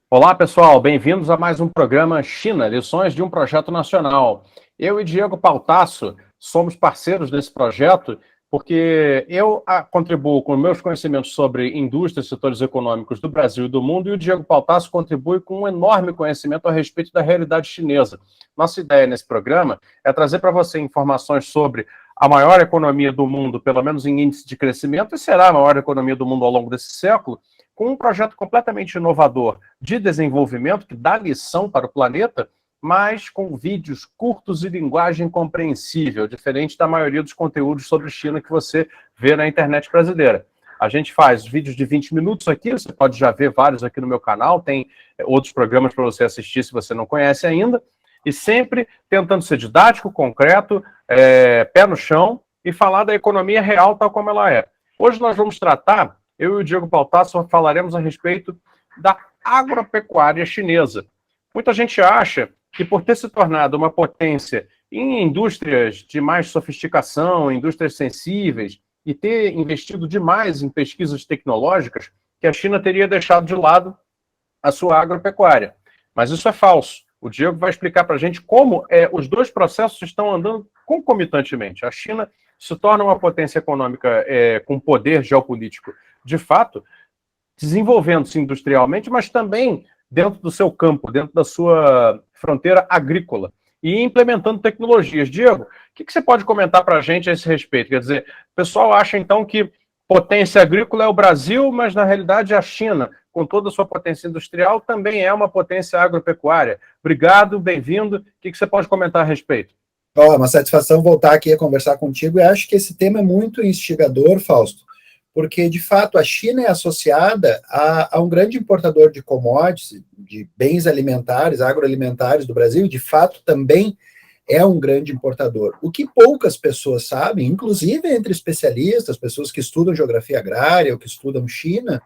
Olá, pessoal, bem-vindos a mais um programa China, Lições de um Projeto Nacional. Eu e Diego Pautasso somos parceiros desse projeto porque eu contribuo com meus conhecimentos sobre indústria e setores econômicos do Brasil e do mundo, e o Diego Pautasso contribui com um enorme conhecimento a respeito da realidade chinesa. Nossa ideia nesse programa é trazer para você informações sobre a maior economia do mundo, pelo menos em índice de crescimento, e será a maior economia do mundo ao longo desse século, com um projeto completamente inovador de desenvolvimento que dá lição para o planeta, mas com vídeos curtos e linguagem compreensível, diferente da maioria dos conteúdos sobre China que você vê na internet brasileira. A gente faz vídeos de 20 minutos aqui, você pode já ver vários aqui no meu canal, tem outros programas para você assistir se você não conhece ainda, e sempre tentando ser didático, concreto, pé no chão, e falar da economia real tal como ela é. Hoje nós vamos tratar, eu e o Diego Pautasso falaremos a respeito da agropecuária chinesa. Muita gente acha que por ter se tornado uma potência em indústrias de mais sofisticação, indústrias sensíveis, e ter investido demais em pesquisas tecnológicas, que a China teria deixado de lado a sua agropecuária. Mas isso é falso. O Diego vai explicar para a gente como os dois processos estão andando concomitantemente. A China se torna uma potência econômica com poder geopolítico de fato, desenvolvendo-se industrialmente, mas também dentro do seu campo, dentro da sua fronteira agrícola e implementando tecnologias. Diego, o que você pode comentar para a gente a esse respeito? Quer dizer, o pessoal acha então que potência agrícola é o Brasil, mas na realidade a China, com toda a sua potência industrial, também é uma potência agropecuária. Obrigado, bem-vindo. O que você pode comentar a respeito? É uma satisfação voltar aqui a conversar contigo, e acho que esse tema é muito instigador, Fausto, porque, de fato, a China é associada a um grande importador de commodities, de bens alimentares, agroalimentares do Brasil, e, de fato, também é um grande importador. O que poucas pessoas sabem, inclusive entre especialistas, pessoas que estudam geografia agrária ou que estudam China,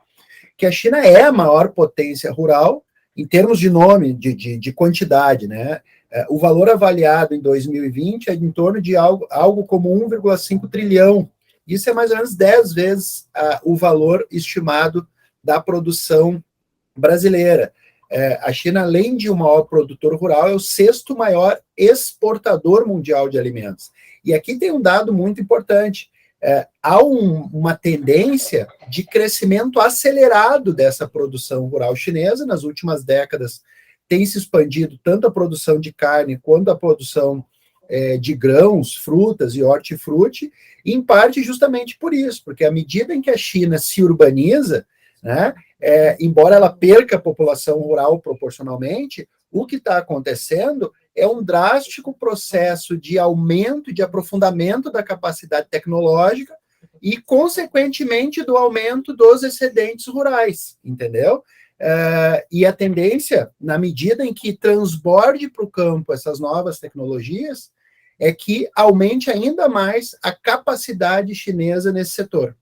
que a China é a maior potência rural em termos de nome, de quantidade, né? O valor avaliado em 2020 é em torno de algo como 1,5 trilhão. Isso é mais ou menos 10 vezes o valor estimado da produção brasileira. A China, além de o maior produtor rural, é o sexto maior exportador mundial de alimentos. E aqui tem um dado muito importante. Há uma tendência de crescimento acelerado dessa produção rural chinesa. Nas últimas décadas, tem se expandido tanto a produção de carne quanto a produção de grãos, frutas e hortifruti, em parte justamente por isso, porque à medida em que a China se urbaniza, né, embora ela perca a população rural proporcionalmente, o que está acontecendo é um drástico processo de aumento, de aprofundamento da capacidade tecnológica e, consequentemente, do aumento dos excedentes rurais, entendeu? E a tendência, na medida em que transborde para o campo essas novas tecnologias, é que aumente ainda mais a capacidade chinesa nesse setor.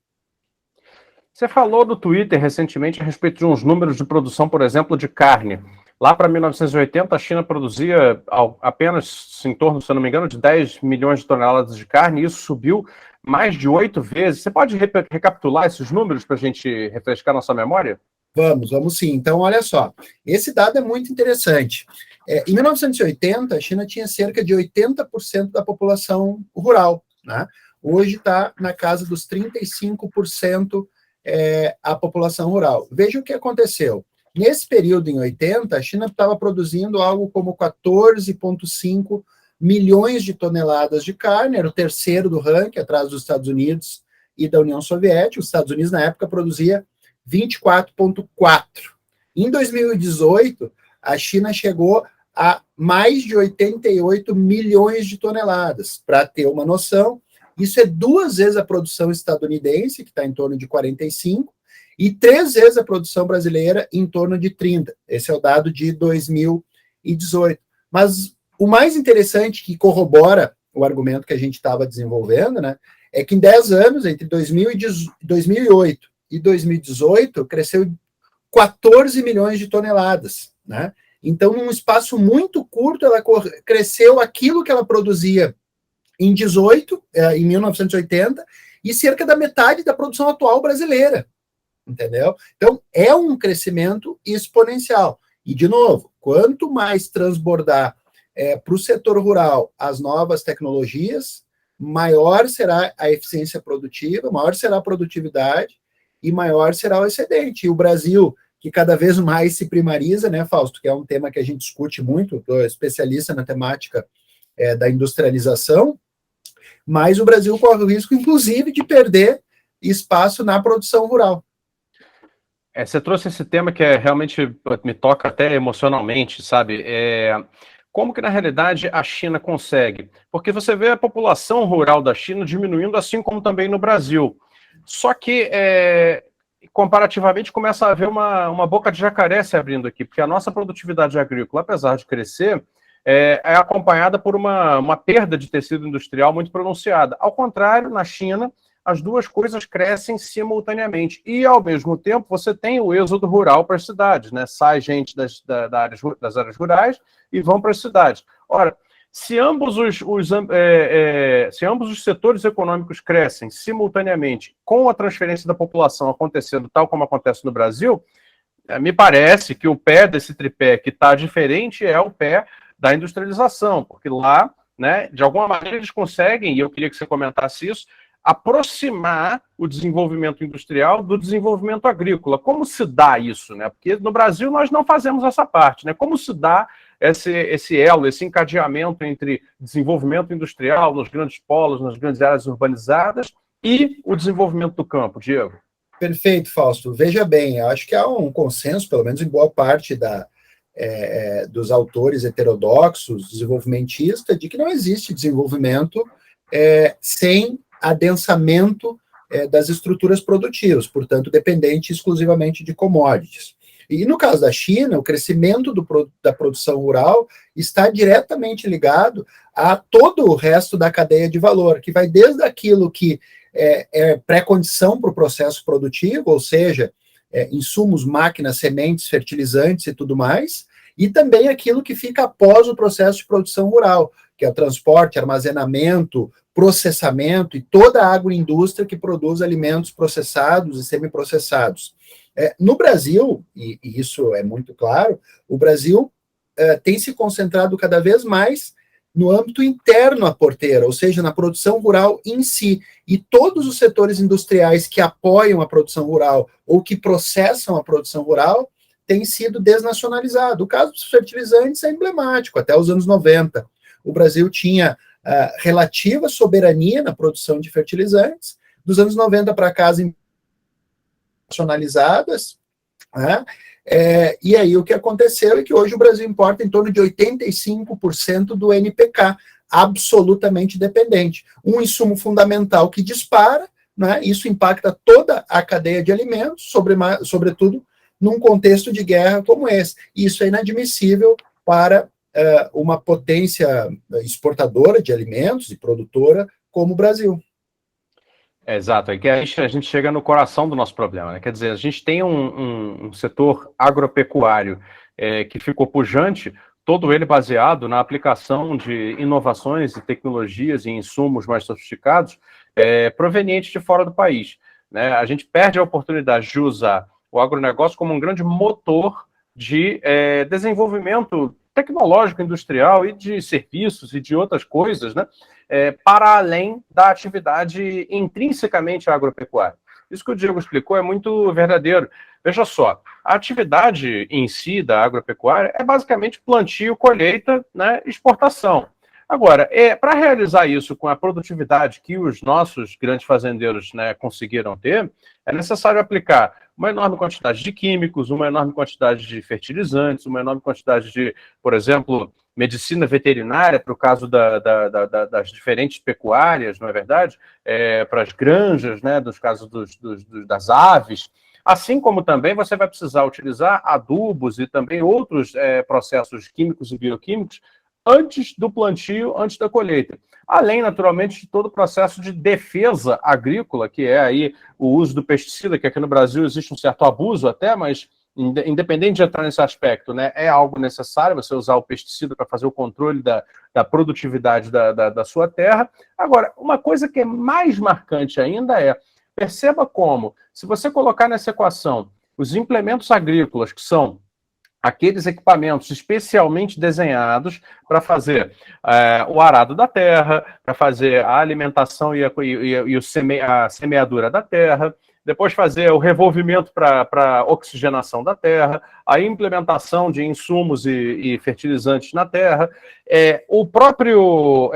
Você falou do Twitter recentemente a respeito de uns números de produção, por exemplo, de carne. Lá para 1980, a China produzia apenas em torno, se eu não me engano, de 10 milhões de toneladas de carne, e isso subiu mais de 8 vezes. Você pode recapitular esses números para a gente refrescar nossa memória? Vamos sim. Então, olha só, esse dado é muito interessante. Em 1980, a China tinha cerca de 80% da população rural, né? Hoje está na casa dos 35% a população rural. Veja o que aconteceu. Nesse período, em 80, a China estava produzindo algo como 14,5 milhões de toneladas de carne, era o terceiro do ranking, atrás dos Estados Unidos e da União Soviética. Os Estados Unidos, na época, produzia 24,4. Em 2018, a China chegou a mais de 88 milhões de toneladas. Para ter uma noção, isso é 2 vezes a produção estadunidense, que está em torno de 45, e 3 vezes a produção brasileira, em torno de 30. Esse é o dado de 2018. Mas o mais interessante, que corrobora o argumento que a gente estava desenvolvendo, né, é que em 10 anos, entre 2008 e 2018, cresceu 14 milhões de toneladas, né? Então, num espaço muito curto, ela cresceu aquilo que ela produzia em 1980, e cerca da metade da produção atual brasileira, entendeu? Então, é um crescimento exponencial. E, de novo, quanto mais transbordar para o setor rural as novas tecnologias, maior será a eficiência produtiva, maior será a produtividade e maior será o excedente. E o Brasil, que cada vez mais se primariza, né, Fausto, que é um tema que a gente discute muito, estou especialista na temática da industrialização, mas o Brasil corre o risco, inclusive, de perder espaço na produção rural. Você trouxe esse tema que realmente me toca até emocionalmente, sabe? Como que, na realidade, a China consegue? Porque você vê a população rural da China diminuindo, assim como também no Brasil. Só que, comparativamente, começa a haver uma boca de jacaré se abrindo aqui, porque a nossa produtividade agrícola, apesar de crescer, é acompanhada por uma perda de tecido industrial muito pronunciada. Ao contrário, na China, as duas coisas crescem simultaneamente. E, ao mesmo tempo, você tem o êxodo rural para as cidades, né? Sai gente das áreas rurais e vão para as cidades. Ora, se ambos os setores econômicos crescem simultaneamente, com a transferência da população acontecendo tal como acontece no Brasil, me parece que o pé desse tripé que está diferente é o pé da industrialização, porque lá, né, de alguma maneira eles conseguem, e eu queria que você comentasse isso, aproximar o desenvolvimento industrial do desenvolvimento agrícola. Como se dá isso, né? Porque no Brasil nós não fazemos essa parte, né? Como se dá esse elo, esse encadeamento entre desenvolvimento industrial nos grandes polos, nas grandes áreas urbanizadas e o desenvolvimento do campo, Diego? Perfeito, Fausto. Veja bem, acho que há um consenso, pelo menos em boa parte dos autores heterodoxos, desenvolvimentistas, de que não existe desenvolvimento sem adensamento das estruturas produtivas, portanto, dependente exclusivamente de commodities. E no caso da China, o crescimento da produção rural está diretamente ligado a todo o resto da cadeia de valor, que vai desde aquilo que é pré-condição para o processo produtivo, ou seja, insumos, máquinas, sementes, fertilizantes e tudo mais, e também aquilo que fica após o processo de produção rural, que é o transporte, armazenamento, processamento e toda a agroindústria que produz alimentos processados e semiprocessados. No Brasil, e isso é muito claro, o Brasil tem se concentrado cada vez mais no âmbito interno à porteira, ou seja, na produção rural em si. E todos os setores industriais que apoiam a produção rural ou que processam a produção rural têm sido desnacionalizados. O caso dos fertilizantes é emblemático. Até os anos 90, o Brasil tinha relativa soberania na produção de fertilizantes. Dos anos 90 para cá, as nacionalizadas, né? E aí o que aconteceu é que hoje o Brasil importa em torno de 85% do NPK, absolutamente dependente. Um insumo fundamental que dispara, né? Isso impacta toda a cadeia de alimentos, sobretudo num contexto de guerra como esse. E isso é inadmissível para uma potência exportadora de alimentos e produtora como o Brasil. Exato, é que a gente chega no coração do nosso problema, né? Quer dizer, a gente tem um setor agropecuário que ficou pujante, todo ele baseado na aplicação de inovações e tecnologias e insumos mais sofisticados provenientes de fora do país, né? A gente perde a oportunidade de usar o agronegócio como um grande motor de desenvolvimento tecnológico, industrial e de serviços e de outras coisas, né? Para além da atividade intrinsecamente agropecuária. Isso que o Diego explicou é muito verdadeiro. Veja só, a atividade em si da agropecuária é basicamente plantio, colheita, né, exportação. Agora, para realizar isso com a produtividade que os nossos grandes fazendeiros, né, conseguiram ter, é necessário aplicar uma enorme quantidade de químicos, uma enorme quantidade de fertilizantes, uma enorme quantidade de, por exemplo, medicina veterinária, para o caso das diferentes pecuárias, não é verdade? Para as granjas, né, dos casos das aves. Assim como também você vai precisar utilizar adubos e também outros processos químicos e bioquímicos antes do plantio, antes da colheita. Além, naturalmente, de todo o processo de defesa agrícola, que é aí o uso do pesticida, que aqui no Brasil existe um certo abuso até, mas independente de entrar nesse aspecto, né, é algo necessário você usar o pesticida para fazer o controle da produtividade da sua terra. Agora, uma coisa que é mais marcante ainda perceba como, se você colocar nessa equação os implementos agrícolas, que são aqueles equipamentos especialmente desenhados para fazer o arado da terra, para fazer a alimentação e a semeadura da terra, depois fazer o revolvimento para oxigenação da terra, a implementação de insumos e fertilizantes na terra, o próprio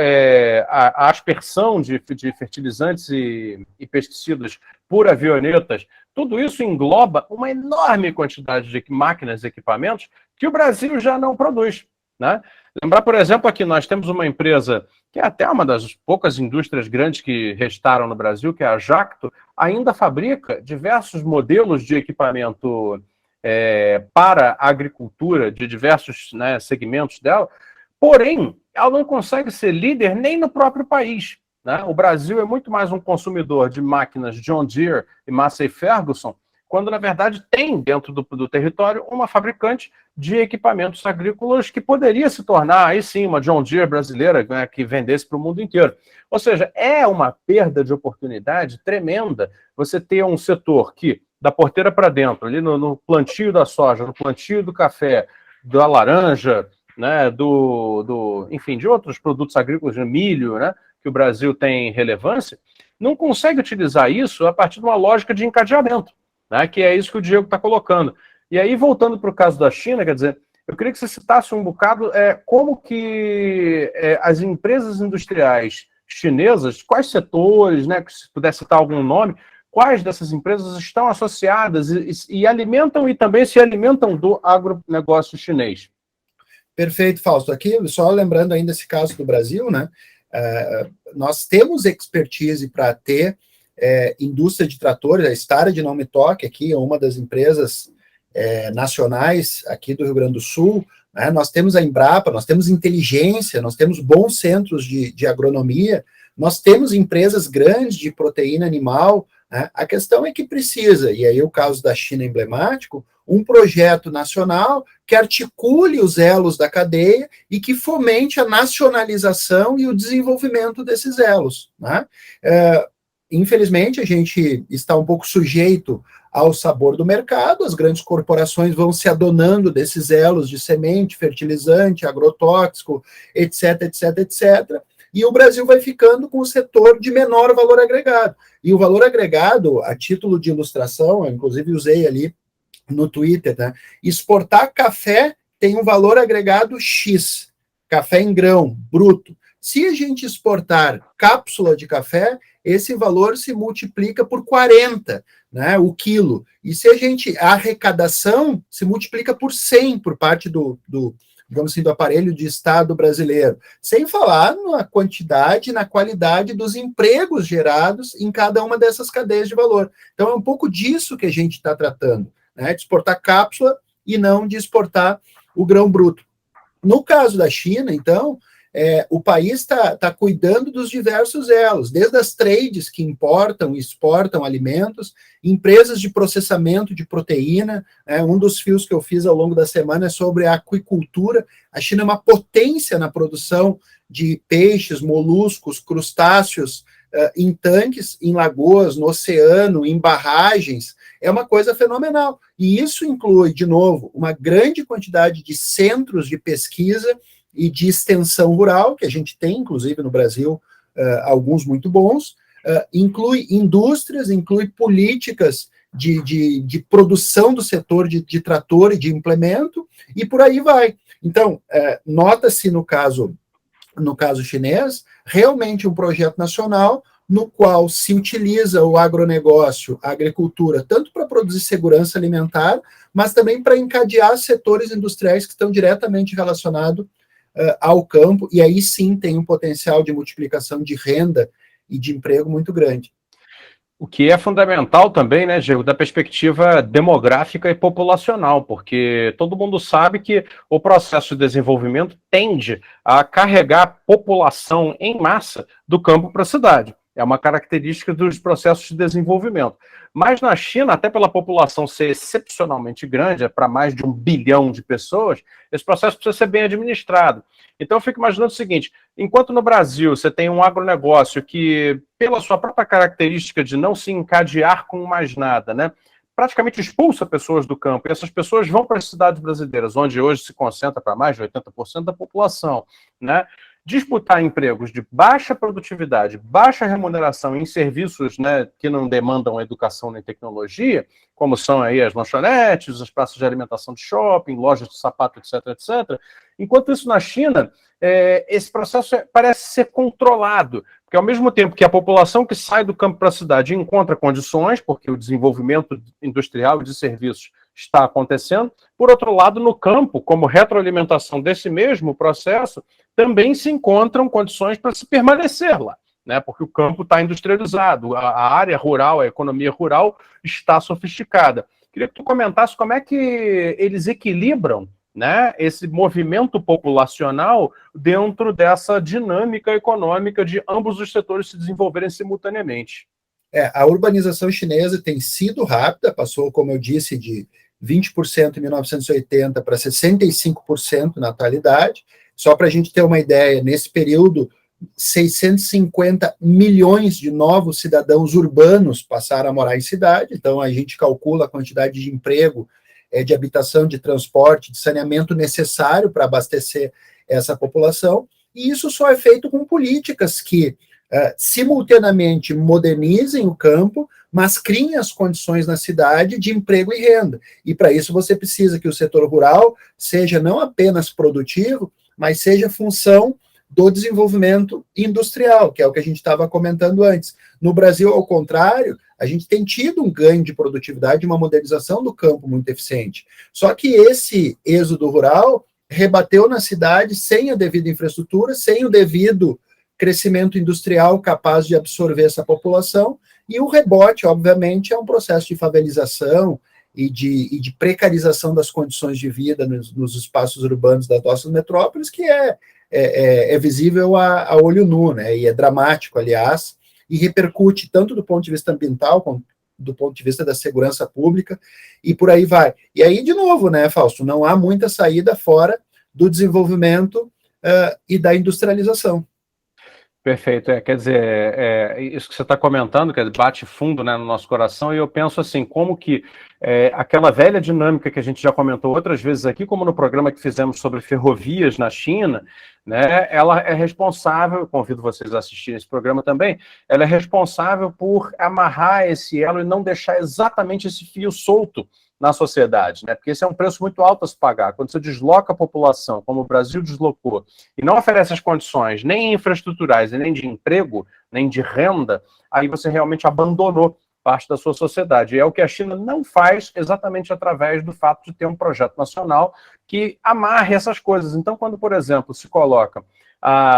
a aspersão de fertilizantes e pesticidas por avionetas. Tudo isso engloba uma enorme quantidade de máquinas e equipamentos que o Brasil já não produz, né? Lembrar, por exemplo, aqui nós temos uma empresa que é até uma das poucas indústrias grandes que restaram no Brasil, que é a Jacto, ainda fabrica diversos modelos de equipamento para a agricultura, de diversos, né, segmentos dela, porém, ela não consegue ser líder nem no próprio país, né? O Brasil é muito mais um consumidor de máquinas John Deere e Massey Ferguson, quando, na verdade, tem dentro do território uma fabricante de equipamentos agrícolas que poderia se tornar, aí sim, uma John Deere brasileira, né, que vendesse para o mundo inteiro. Ou seja, é uma perda de oportunidade tremenda você ter um setor que, da porteira para dentro, ali no plantio da soja, no plantio do café, da laranja, né, enfim, de outros produtos agrícolas, de milho, né, que o Brasil tem relevância, não consegue utilizar isso a partir de uma lógica de encadeamento, né, que é isso que o Diego está colocando. E aí, voltando para o caso da China, quer dizer, eu queria que você citasse um bocado como que as empresas industriais chinesas, quais setores, né, se pudesse citar algum nome, quais dessas empresas estão associadas e alimentam e também se alimentam do agronegócio chinês. Perfeito, Fausto. Aqui, só lembrando ainda esse caso do Brasil, né? Nós temos expertise para ter indústria de tratores, a Stara de Não Me Toque, aqui é uma das empresas nacionais aqui do Rio Grande do Sul, né? Nós temos a Embrapa, nós temos inteligência, nós temos bons centros de agronomia, nós temos empresas grandes de proteína animal, né? A questão é que precisa, e aí o caso da China é emblemático, um projeto nacional que articule os elos da cadeia e que fomente a nacionalização e o desenvolvimento desses elos, né? Infelizmente, a gente está um pouco sujeito ao sabor do mercado, as grandes corporações vão se adonando desses elos de semente, fertilizante, agrotóxico, etc, etc, etc, e o Brasil vai ficando com o setor de menor valor agregado. E o valor agregado, a título de ilustração, eu inclusive usei ali no Twitter, né? Exportar café tem um valor agregado X, café em grão, bruto. Se a gente exportar cápsula de café, esse valor se multiplica por 40, né, o quilo. E se a arrecadação se multiplica por 100 por parte digamos assim, do aparelho de Estado brasileiro. Sem falar na quantidade e na qualidade dos empregos gerados em cada uma dessas cadeias de valor. Então, é um pouco disso que a gente está tratando, né, de exportar cápsula e não de exportar o grão bruto. No caso da China, então, o país está cuidando dos diversos elos, desde as trades que importam e exportam alimentos, empresas de processamento de proteína. Um dos fios que eu fiz ao longo da semana é sobre a aquicultura. A China é uma potência na produção de peixes, moluscos, crustáceos, em tanques, em lagoas, no oceano, em barragens. É uma coisa fenomenal. E isso inclui, de novo, uma grande quantidade de centros de pesquisa e de extensão rural, que a gente tem, inclusive, no Brasil, alguns muito bons, inclui indústrias, inclui políticas de produção do setor de trator e de implemento, e por aí vai. Então, nota-se no caso chinês, realmente um projeto nacional no qual se utiliza o agronegócio, a agricultura, tanto para produzir segurança alimentar, mas também para encadear setores industriais que estão diretamente relacionados ao campo, e aí sim tem um potencial de multiplicação de renda e de emprego muito grande. O que é fundamental também, né, Diego, da perspectiva demográfica e populacional, porque todo mundo sabe que o processo de desenvolvimento tende a carregar população em massa do campo para a cidade. É uma característica dos processos de desenvolvimento. Mas na China, até pela população ser excepcionalmente grande, para mais de 1 bilhão de pessoas, esse processo precisa ser bem administrado. Então eu fico imaginando o seguinte, enquanto no Brasil você tem um agronegócio que, pela sua própria característica de não se encadear com mais nada, né, praticamente expulsa pessoas do campo, e essas pessoas vão para as cidades brasileiras, onde hoje se concentra para mais de 80% da população, né? Disputar empregos de baixa produtividade, baixa remuneração em serviços, né, que não demandam educação nem tecnologia, como são aí as lanchonetes, as praças de alimentação de shopping, lojas de sapato, etc, etc. Enquanto isso, na China, esse processo parece ser controlado, porque ao mesmo tempo que a população que sai do campo para a cidade encontra condições, porque o desenvolvimento industrial e de serviços está acontecendo, por outro lado, no campo, como retroalimentação desse mesmo processo, também se encontram condições para se permanecer lá, né? Porque o campo está industrializado, a área rural, a economia rural está sofisticada. Queria que tu comentasse como é que eles equilibram, né, esse movimento populacional dentro dessa dinâmica econômica de ambos os setores se desenvolverem simultaneamente. A urbanização chinesa tem sido rápida, passou, como eu disse, de 20% em 1980 para 65% na atualidade. Só para a gente ter uma ideia, nesse período, 650 milhões de novos cidadãos urbanos passaram a morar em cidade, então a gente calcula a quantidade de emprego, de habitação, de transporte, de saneamento necessário para abastecer essa população, e isso só é feito com políticas que simultaneamente modernizem o campo, mas criem as condições na cidade de emprego e renda. E para isso você precisa que o setor rural seja não apenas produtivo, mas seja função do desenvolvimento industrial, que é o que a gente estava comentando antes. No Brasil, ao contrário, a gente tem tido um ganho de produtividade, uma modernização do campo muito eficiente. Só que esse êxodo rural rebateu na cidade sem a devida infraestrutura, sem o devido crescimento industrial capaz de absorver essa população, e o rebote, obviamente, é um processo de favelização e de precarização das condições de vida nos espaços urbanos das nossas metrópoles, que é visível a olho nu, né? E é dramático, aliás, e repercute tanto do ponto de vista ambiental, como do ponto de vista da segurança pública, e por aí vai. E aí, de novo, né, Fausto, não há muita saída fora do desenvolvimento e da industrialização. Perfeito, quer dizer, isso que você está comentando, que bate fundo, né, no nosso coração, e eu penso assim, como que aquela velha dinâmica que a gente já comentou outras vezes aqui, como no programa que fizemos sobre ferrovias na China, né, ela é responsável, convido vocês a assistirem esse programa também, ela é responsável por amarrar esse elo e não deixar exatamente esse fio solto na sociedade, né? Porque esse é um preço muito alto a se pagar. Quando você desloca a população, como o Brasil deslocou, e não oferece as condições nem infraestruturais, nem de emprego, nem de renda, aí você realmente abandonou parte da sua sociedade. E é o que a China não faz exatamente através do fato de ter um projeto nacional que amarre essas coisas. Então, quando, por exemplo, se coloca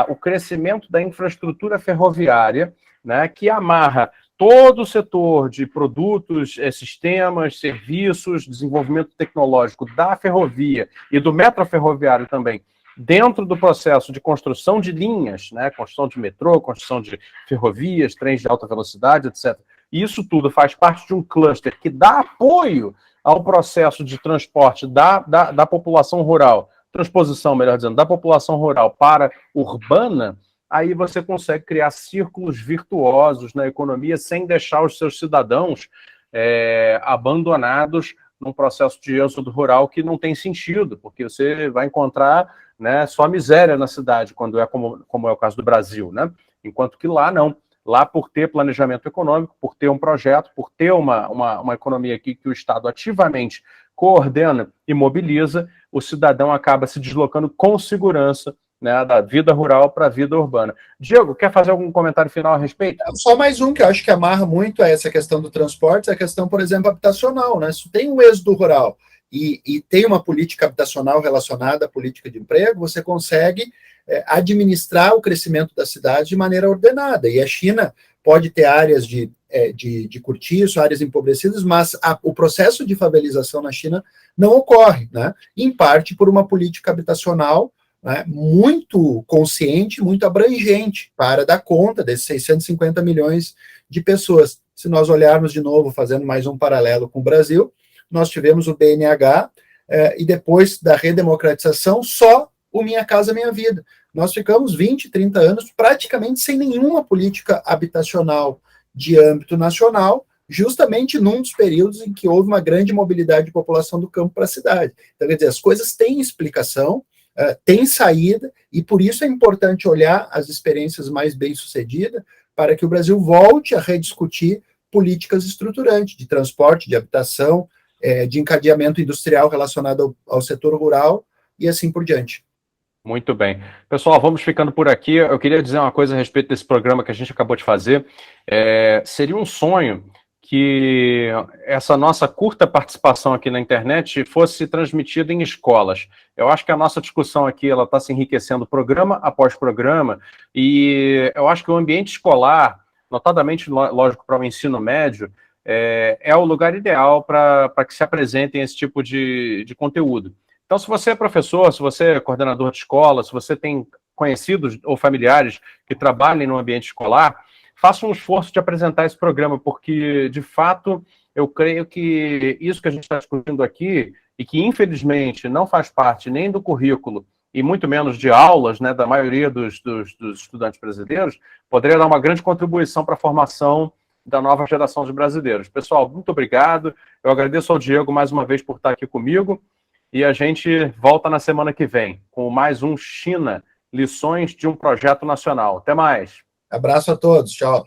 o crescimento da infraestrutura ferroviária, né, que amarra todo o setor de produtos, sistemas, serviços, desenvolvimento tecnológico da ferrovia e do metroferroviário também, dentro do processo de construção de linhas, né, construção de metrô, construção de ferrovias, trens de alta velocidade, etc. Isso tudo faz parte de um cluster que dá apoio ao processo de transporte da população rural, transposição, melhor dizendo, da população rural para urbana. Aí você consegue criar círculos virtuosos na economia sem deixar os seus cidadãos abandonados num processo de êxodo rural que não tem sentido, porque você vai encontrar, né, só miséria na cidade, quando como é o caso do Brasil, né? Enquanto que lá não. Lá, por ter planejamento econômico, por ter um projeto, por ter uma economia aqui que o Estado ativamente coordena e mobiliza, o cidadão acaba se deslocando com segurança, né, da vida rural para a vida urbana. Diego, quer fazer algum comentário final a respeito? Só mais um que eu acho que amarra muito a essa questão do transporte, é a questão, por exemplo, habitacional, né? Se tem um êxodo rural e tem uma política habitacional relacionada à política de emprego, você consegue administrar o crescimento da cidade de maneira ordenada. E a China pode ter áreas de cortiço, áreas empobrecidas, mas o processo de favelização na China não ocorre, né? Em parte por uma política habitacional, né, muito consciente, muito abrangente para dar conta desses 650 milhões de pessoas. Se nós olharmos de novo, fazendo mais um paralelo com o Brasil, nós tivemos o BNH e depois da redemocratização, só o Minha Casa Minha Vida. Nós ficamos 20, 30 anos praticamente sem nenhuma política habitacional de âmbito nacional, justamente num dos períodos em que houve uma grande mobilidade de população do campo para a cidade. Então, quer dizer, as coisas têm explicação, têm saída, e por isso é importante olhar as experiências mais bem-sucedidas para que o Brasil volte a rediscutir políticas estruturantes de transporte, de habitação, de encadeamento industrial relacionado ao setor rural e assim por diante. Muito bem. Pessoal, vamos ficando por aqui. Eu queria dizer uma coisa a respeito desse programa que a gente acabou de fazer. Seria um sonho que essa nossa curta participação aqui na internet fosse transmitida em escolas. Eu acho que a nossa discussão aqui ela está se enriquecendo programa após programa, e eu acho que o ambiente escolar, notadamente, lógico, para o ensino médio, é o lugar ideal para que se apresentem esse tipo de conteúdo. Então, se você é professor, se você é coordenador de escola, se você tem conhecidos ou familiares que trabalhem no ambiente escolar, faça um esforço de apresentar esse programa, porque, de fato, eu creio que isso que a gente está discutindo aqui, e que, infelizmente, não faz parte nem do currículo, e muito menos de aulas, né, da maioria dos estudantes brasileiros, poderia dar uma grande contribuição para a formação da nova geração de brasileiros. Pessoal, muito obrigado. Eu agradeço ao Diego mais uma vez por estar aqui comigo. E a gente volta na semana que vem com mais um China, lições de um projeto nacional. Até mais. Abraço a todos. Tchau.